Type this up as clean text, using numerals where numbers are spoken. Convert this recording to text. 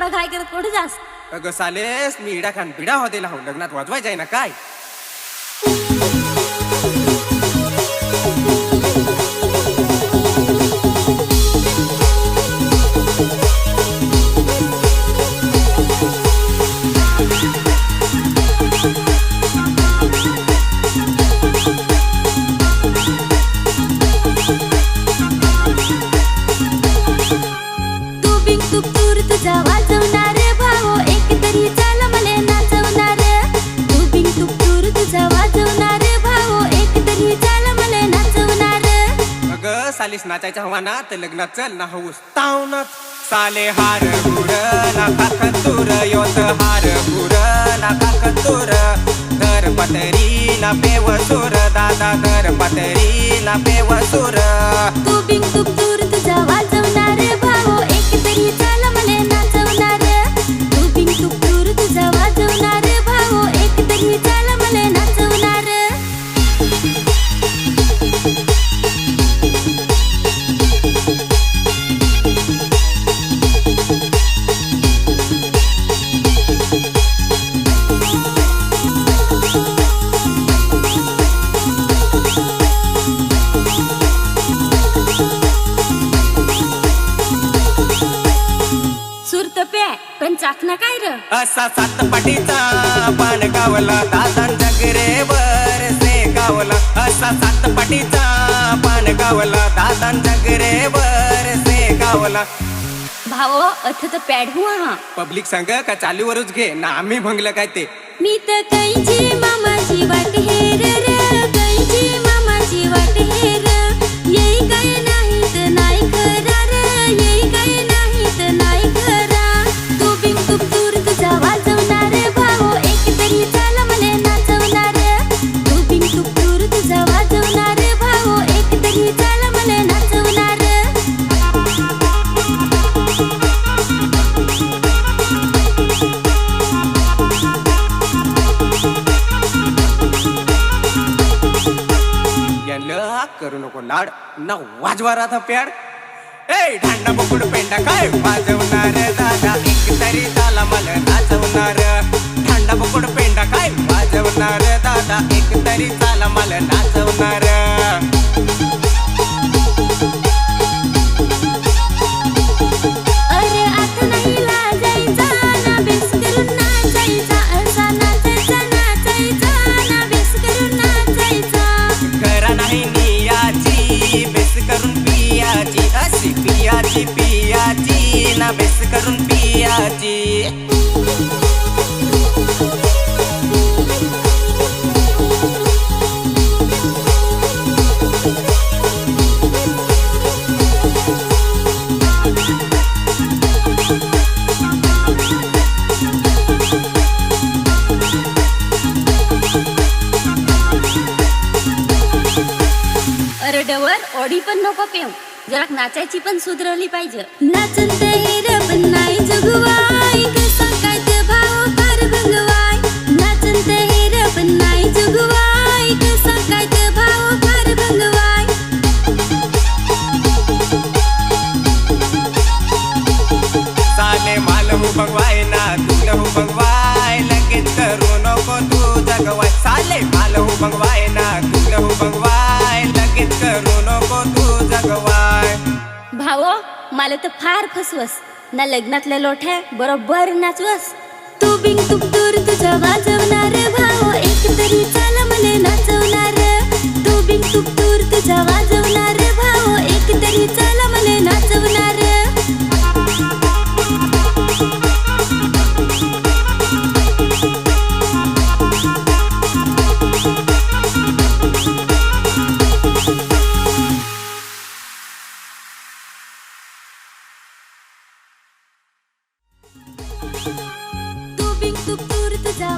एवढा घाई करत कुठे जास? अगं सालेस मी इडा खान बिडा होते लावून लग्नात वाजवायचं आहे ना काय. सालीस नाचायच्या हवाना तर लग्नात चल ना हऊस तावनच साले हार गुर ना काकतूर योत हार गुर ना काकतूर दर पतरी ना पेवसूर दादा दर पतरी ना पेवसूर तू बिंग तू दूर तुझा वाजवणार भाऊ एक तरी चाल मले नाचवणार. तू बिंग तू दूर तुझा वाजवणार भाऊ एक तरी चाल मले नाचवणार. पण चाकना काय र असा सात पाटीचा पान गावला दादान जगरेवर से गावला. असा सात पाटीचा पान गावला दादान जगरेवर से गावला. भाओ अथ तर पॅड हुआ हा पब्लिक सांग का चालीवरच घे ना आम्ही भंगलं काय ते. मी तर कैची मामाची वाट हेर रे कैची मामाची वाट हेर येई काय नाही तर नाही खरा रे येई काय नाही तर नाही खरा. तू बिंग तू दूर तुझा वाजवणार भाऊ एक तरी चाल मले नाचवणार. तू बिंग तू दूर तुझा वाजवणार भाऊ एक तरी चाल मले नाचवणार. करू नको लाड ना वाजवा राधा प्याड. ए ढांडा बकुड पेंडा काय वाजवणार दादा एक तरी झाला मला नाचवणार. ढांडा बकुड पेंडा काय वाजवणार दादा एक तरी झाला मला नाचवणार. अरे आता नाही लाजायचा ना बेस करून नाचायचा. असा नाचायचा नाचायचा ना बेस करून नाचायचा. खरा नाही नियाची बेस करून पियाची अशी पियाची पियाची ना बेस करून पियाची. अरडवर ओढी पण नको पेऊ जरा नाचायची पण सुधरवली पाहिजे. नाचत हेर पण नाही जगवाय कसा काय ते भाव फार भंगवाय. नाचत हेर पण नाही जगवाय कसा काय ते भाव फार भंगवाय. साले माल हु भगवाय ना तुला हु भगवाय लगेच करू नको तू जगवाय. साले माल हु भगवाय ना तुला हु भगवाय लगेच करू नको तू जगवाय. भावो मला तर फार फसवस ना लग्नातल्या लोठ्या बरोबर नाचवस. तू बिंग तू दूर तुझा वाजवणार भावो एक तरी चाल मले नाचवणार. तू बिंग तू दूर तुझा वाजवणार भावो एक तरी चाल मले नाचवणार. तू बिंग तू दूर तुझा